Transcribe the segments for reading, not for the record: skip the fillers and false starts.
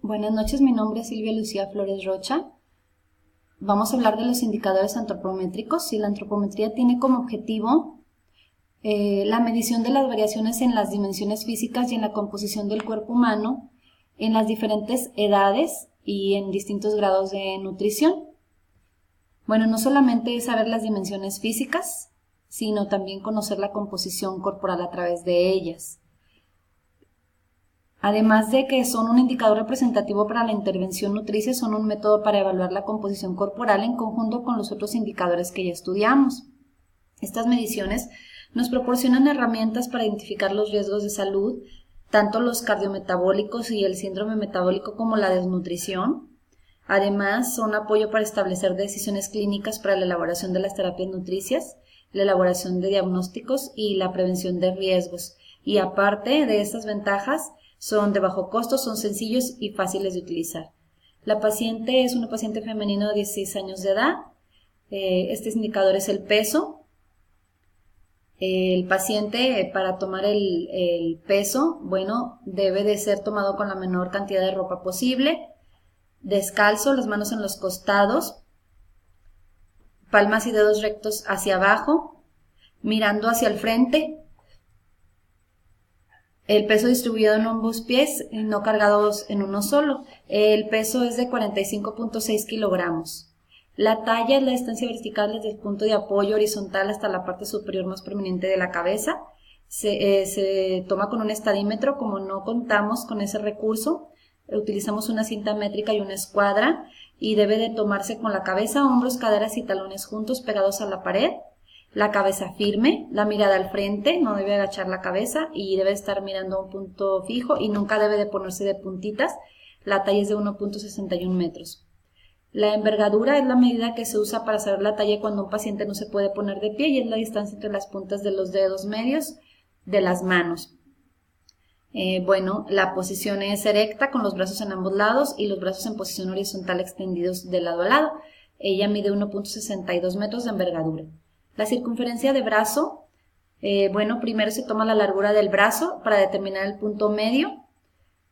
Buenas noches, mi nombre es Silvia Lucía Flores Rocha. Vamos a hablar de los indicadores antropométricos. Y la antropometría tiene como objetivo la medición de las variaciones en las dimensiones físicas y en la composición del cuerpo humano en las diferentes edades y en distintos grados de nutrición. Bueno, no solamente es saber las dimensiones físicas, sino también conocer la composición corporal a través de ellas. Además de que son un indicador representativo para la intervención nutricia, son un método para evaluar la composición corporal en conjunto con los otros indicadores que ya estudiamos. Estas mediciones nos proporcionan herramientas para identificar los riesgos de salud, tanto los cardiometabólicos y el síndrome metabólico como la desnutrición. Además, son apoyo para establecer decisiones clínicas para la elaboración de las terapias nutricias, la elaboración de diagnósticos y la prevención de riesgos. Y aparte de estas ventajas, son de bajo costo, son sencillos y fáciles de utilizar. La paciente es una paciente femenina de 16 años de edad. Este indicador es el peso. El paciente, para tomar el peso, bueno, debe de ser tomado con la menor cantidad de ropa posible, descalzo, las manos en los costados, palmas y dedos rectos hacia abajo, mirando hacia el frente. El peso distribuido en ambos pies, no cargados en uno solo. El peso es de 45.6 kilogramos. La talla es la distancia vertical desde el punto de apoyo horizontal hasta la parte superior más prominente de la cabeza. Se toma con un estadímetro. Como no contamos con ese recurso, utilizamos una cinta métrica y una escuadra, y debe de tomarse con la cabeza, hombros, caderas y talones juntos pegados a la pared. La cabeza firme, la mirada al frente, no debe agachar la cabeza y debe estar mirando a un punto fijo y nunca debe de ponerse de puntitas. La talla es de 1.61 metros. La envergadura es la medida que se usa para saber la talla cuando un paciente no se puede poner de pie, y es la distancia entre las puntas de los dedos medios de las manos. Bueno, la posición es erecta con los brazos en ambos lados y los brazos en posición horizontal extendidos de lado a lado. Ella mide 1.62 metros de envergadura. La circunferencia de brazo, bueno, primero se toma la largura del brazo para determinar el punto medio,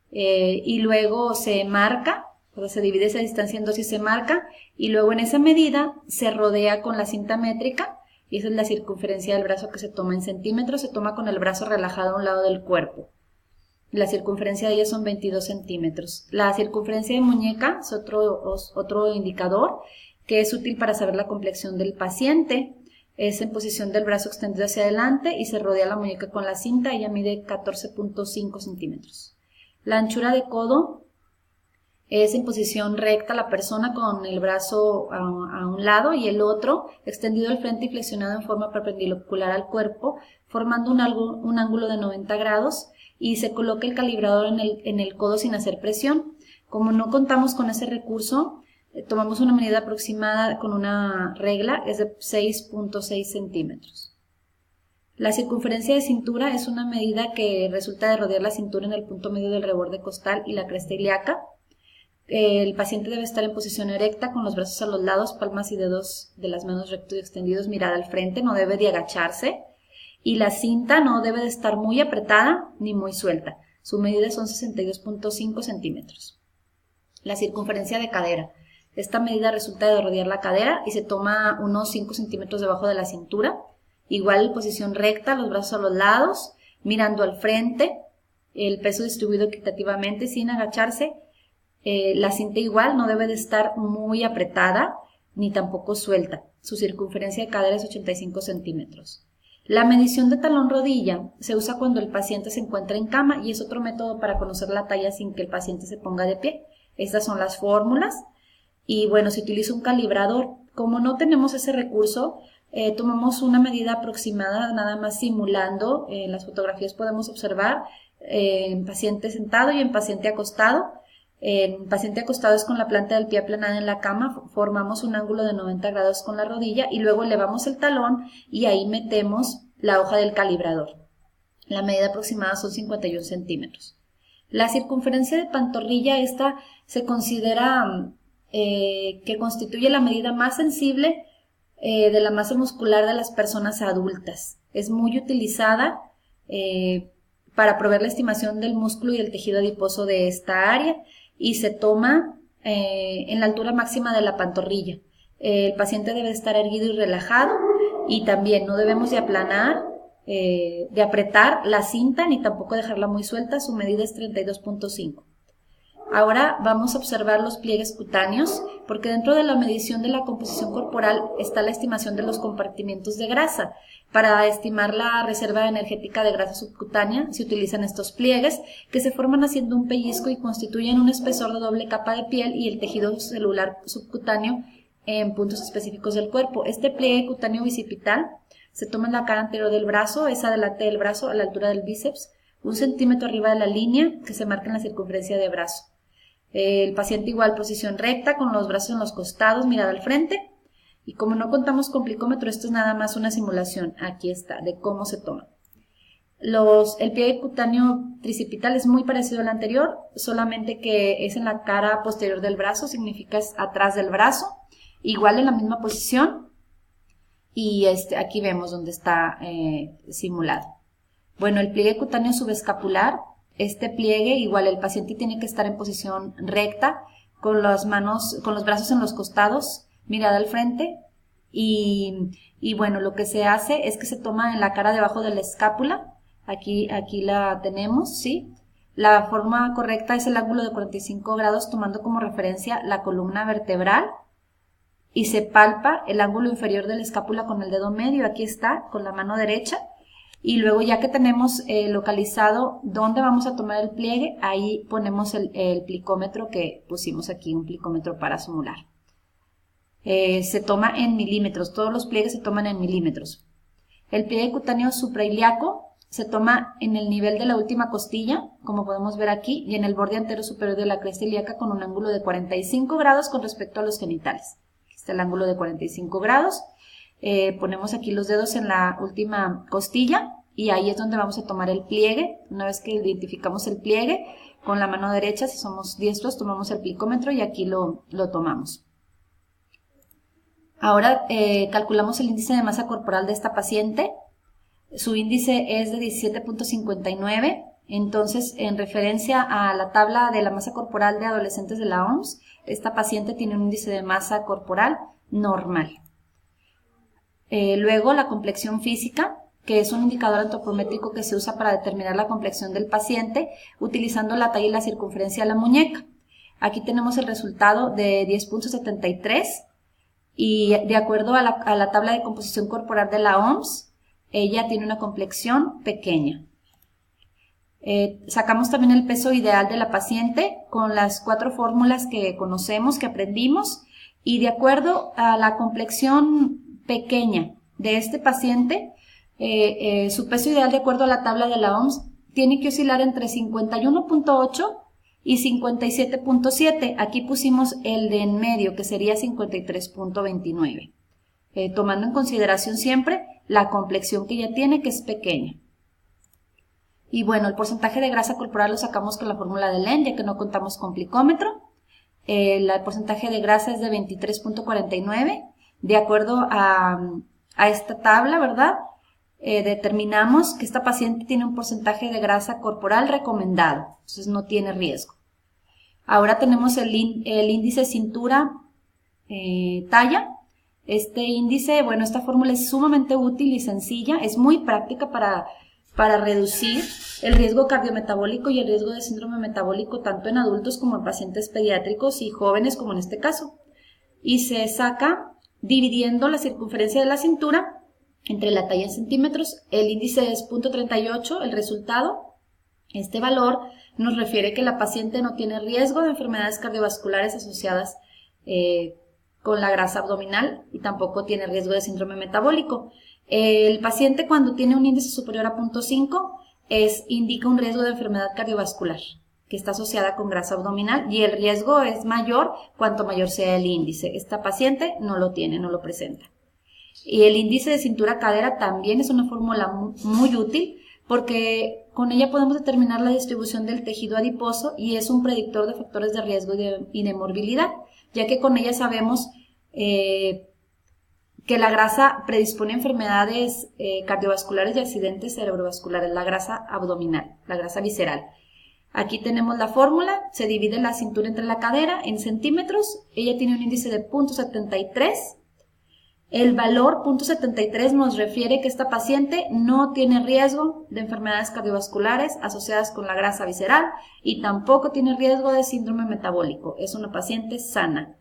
y luego se marca, o sea, se divide esa distancia en dos y se marca, y luego en esa medida se rodea con la cinta métrica, y esa es la circunferencia del brazo que se toma en centímetros. Se toma con el brazo relajado a un lado del cuerpo. La circunferencia de ella son 22 centímetros. La circunferencia de muñeca es otro indicador que es útil para saber la complexión del paciente. Es en posición del brazo extendido hacia adelante y se rodea la muñeca con la cinta. Ella mide 14.5 centímetros. La anchura de codo es en posición recta la persona con el brazo a un lado y el otro extendido al frente y flexionado en forma perpendicular al cuerpo, formando un ángulo de 90 grados, y se coloca el calibrador en el codo sin hacer presión. Como no contamos con ese recurso, tomamos una medida aproximada con una regla, es de 6.6 centímetros. La circunferencia de cintura es una medida que resulta de rodear la cintura en el punto medio del reborde costal y la cresta ilíaca. El paciente debe estar en posición erecta con los brazos a los lados, palmas y dedos de las manos rectos y extendidos, mirada al frente, no debe de agacharse, y la cinta no debe de estar muy apretada ni muy suelta. Su medida son 62.5 centímetros. La circunferencia de cadera. Esta medida resulta de rodear la cadera y se toma unos 5 centímetros debajo de la cintura. Igual posición recta, los brazos a los lados, mirando al frente, el peso distribuido equitativamente sin agacharse. La cinta igual no debe de estar muy apretada ni tampoco suelta. Su circunferencia de cadera es 85 centímetros. La medición de talón-rodilla se usa cuando el paciente se encuentra en cama y es otro método para conocer la talla sin que el paciente se ponga de pie. Estas son las fórmulas. Y bueno, se utiliza un calibrador. Como no tenemos ese recurso, tomamos una medida aproximada, nada más simulando. En las fotografías podemos observar en paciente sentado y en paciente acostado. En paciente acostado es con la planta del pie aplanada en la cama, formamos un ángulo de 90 grados con la rodilla y luego elevamos el talón y ahí metemos la hoja del calibrador. La medida aproximada son 51 centímetros. La circunferencia de pantorrilla, esta se considera que constituye la medida más sensible de la masa muscular de las personas adultas. Es muy utilizada para proveer la estimación del músculo y el tejido adiposo de esta área. y se toma en la altura máxima de la pantorrilla. El paciente debe estar erguido y relajado, y también no debemos de aplanar, de apretar la cinta ni tampoco dejarla muy suelta. Su medida es 32.5. Ahora vamos a observar los pliegues cutáneos, porque dentro de la medición de la composición corporal está la estimación de los compartimientos de grasa. Para estimar la reserva energética de grasa subcutánea se utilizan estos pliegues, que se forman haciendo un pellizco y constituyen un espesor de doble capa de piel y el tejido celular subcutáneo en puntos específicos del cuerpo. Este pliegue cutáneo bicipital se toma en la cara anterior del brazo, es adelante del brazo a la altura del bíceps, 1 centímetro arriba de la línea que se marca en la circunferencia de brazo. El paciente igual, posición recta, con los brazos en los costados, mirada al frente. Y como no contamos con plicómetro, esto es nada más una simulación, aquí está, de cómo se toma. El pliegue cutáneo tricipital es muy parecido al anterior, solamente que es en la cara posterior del brazo, significa es atrás del brazo, igual en la misma posición, y aquí vemos donde está simulado. Bueno, el pliegue cutáneo subescapular, este pliegue igual el paciente tiene que estar en posición recta, con los brazos en los costados, mirada al frente, y bueno, lo que se hace es que se toma en la cara debajo de la escápula. Aquí la tenemos, ¿sí? La forma correcta es el ángulo de 45 grados tomando como referencia la columna vertebral, y se palpa el ángulo inferior de la escápula con el dedo medio, aquí está, con la mano derecha. Y luego, ya que tenemos localizado dónde vamos a tomar el pliegue, ahí ponemos el plicómetro que pusimos aquí, un plicómetro para simular. Se toma en milímetros, todos los pliegues se toman en milímetros. El pliegue cutáneo suprailíaco se toma en el nivel de la última costilla, como podemos ver aquí, y en el borde antero superior de la cresta ilíaca con un ángulo de 45 grados con respecto a los genitales. Aquí está el ángulo de 45 grados. Ponemos aquí los dedos en la última costilla y ahí es donde vamos a tomar el pliegue. Una vez que identificamos el pliegue, con la mano derecha, si somos diestros, tomamos el plicómetro y aquí lo tomamos. Ahora calculamos el índice de masa corporal de esta paciente. Su índice es de 17.59, entonces en referencia a la tabla de la masa corporal de adolescentes de la OMS, esta paciente tiene un índice de masa corporal normal. Luego la complexión física, que es un indicador antropométrico que se usa para determinar la complexión del paciente utilizando la talla y la circunferencia de la muñeca. Aquí tenemos el resultado de 10.73 y de acuerdo a la tabla de composición corporal de la OMS, ella tiene una complexión pequeña. Sacamos también el peso ideal de la paciente con las 4 fórmulas que conocemos, que aprendimos, y de acuerdo a la complexión pequeña de este paciente, su peso ideal de acuerdo a la tabla de la OMS tiene que oscilar entre 51.8 y 57.7. Aquí pusimos el de en medio, que sería 53.29, tomando en consideración siempre la complexión que ella tiene, que es pequeña. Y bueno, el porcentaje de grasa corporal lo sacamos con la fórmula de Len, ya que no contamos con plicómetro. El porcentaje de grasa es de 23.49. De acuerdo a esta tabla, ¿verdad? Determinamos que esta paciente tiene un porcentaje de grasa corporal recomendado, entonces no tiene riesgo. Ahora tenemos el índice cintura-talla. Este índice, bueno, esta fórmula es sumamente útil y sencilla, es muy práctica para reducir el riesgo cardiometabólico y el riesgo de síndrome metabólico tanto en adultos como en pacientes pediátricos y jóvenes como en este caso. Y se saca dividiendo la circunferencia de la cintura entre la talla en centímetros. El índice es 0.38, el resultado. Este valor nos refiere que la paciente no tiene riesgo de enfermedades cardiovasculares asociadas con la grasa abdominal y tampoco tiene riesgo de síndrome metabólico. El paciente, cuando tiene un índice superior a 0.5 indica un riesgo de enfermedad cardiovascular que está asociada con grasa abdominal, y el riesgo es mayor cuanto mayor sea el índice. Esta paciente no lo tiene, no lo presenta. Y el índice de cintura-cadera también es una fórmula muy útil, porque con ella podemos determinar la distribución del tejido adiposo y es un predictor de factores de riesgo y de morbilidad, ya que con ella sabemos que la grasa predispone a enfermedades cardiovasculares y accidentes cerebrovasculares, la grasa abdominal, la grasa visceral. Aquí tenemos la fórmula, se divide la cintura entre la cadera en centímetros, ella tiene un índice de 0.73. El valor 0.73 nos refiere que esta paciente no tiene riesgo de enfermedades cardiovasculares asociadas con la grasa visceral y tampoco tiene riesgo de síndrome metabólico. Es una paciente sana.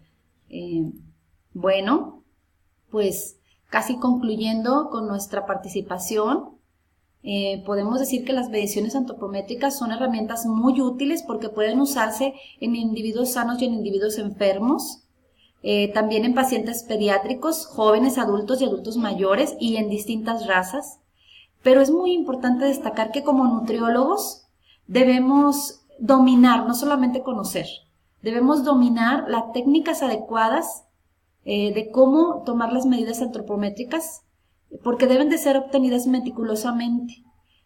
Bueno, pues casi concluyendo con nuestra participación, podemos decir que las mediciones antropométricas son herramientas muy útiles porque pueden usarse en individuos sanos y en individuos enfermos. También en pacientes pediátricos, jóvenes, adultos y adultos mayores y en distintas razas. Pero es muy importante destacar que como nutriólogos debemos dominar, no solamente conocer, debemos dominar las técnicas adecuadas de cómo tomar las medidas antropométricas, porque deben de ser obtenidas meticulosamente.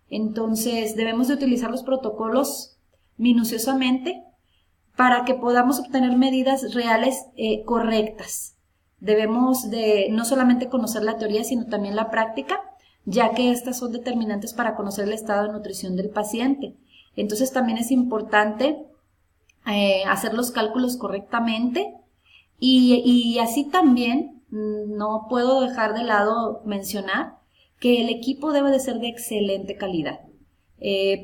Entonces debemos de utilizar los protocolos minuciosamente para que podamos obtener medidas reales correctas. Debemos de no solamente conocer la teoría, sino también la práctica, ya que estas son determinantes para conocer el estado de nutrición del paciente. Entonces también es importante hacer los cálculos correctamente y así también no puedo dejar de lado mencionar que el equipo debe de ser de excelente calidad.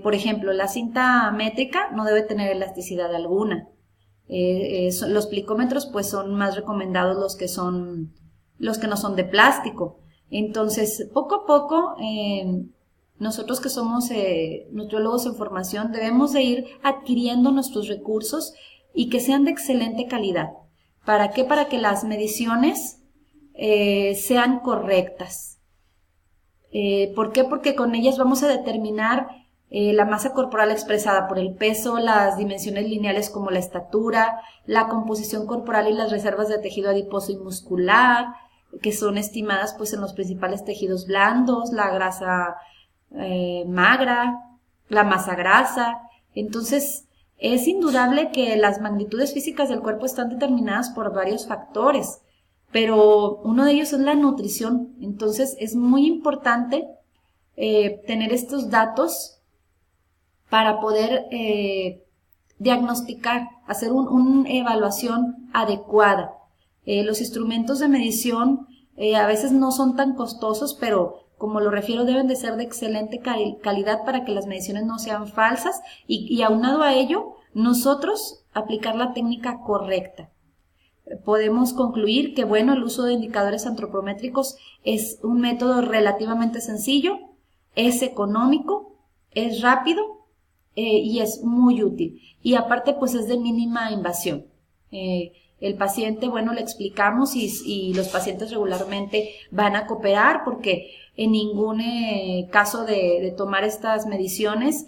Por ejemplo, la cinta métrica no debe tener elasticidad alguna. Los plicómetros pues son más recomendados los que no son de plástico. Entonces, poco a poco, nosotros que somos nutriólogos en formación debemos de ir adquiriendo nuestros recursos y que sean de excelente calidad. ¿Para qué? Para que las mediciones sean correctas. ¿Por qué? Porque con ellas vamos a determinar la masa corporal expresada por el peso, las dimensiones lineales como la estatura, la composición corporal y las reservas de tejido adiposo y muscular, que son estimadas pues en los principales tejidos blandos, la grasa magra, la masa grasa. Entonces, es indudable que las magnitudes físicas del cuerpo están determinadas por varios factores, pero uno de ellos es la nutrición. Entonces, es muy importante tener estos datos para poder diagnosticar, hacer una evaluación adecuada. Los instrumentos de medición a veces no son tan costosos, pero como lo refiero, deben de ser de excelente calidad para que las mediciones no sean falsas y aunado a ello, nosotros aplicar la técnica correcta. Podemos concluir que, bueno, el uso de indicadores antropométricos es un método relativamente sencillo, es económico, es rápido y es muy útil. Y aparte, pues es de mínima invasión. El paciente, bueno, le explicamos y los pacientes regularmente van a cooperar porque en ningún caso de tomar estas mediciones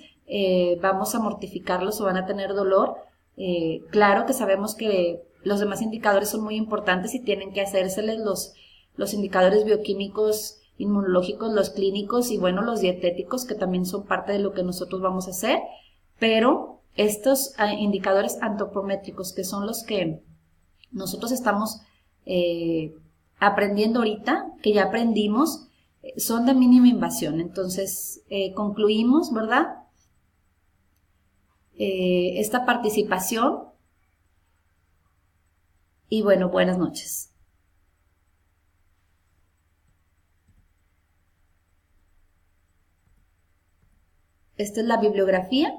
vamos a mortificarlos o van a tener dolor. Claro que sabemos que los demás indicadores son muy importantes y tienen que hacérseles los indicadores bioquímicos, inmunológicos, los clínicos y bueno, los dietéticos que también son parte de lo que nosotros vamos a hacer, pero estos indicadores antropométricos que son los que nosotros estamos aprendiendo ahorita, que ya aprendimos, son de mínima invasión. Entonces, concluimos, ¿verdad? Esta participación y bueno, buenas noches. Esta es la bibliografía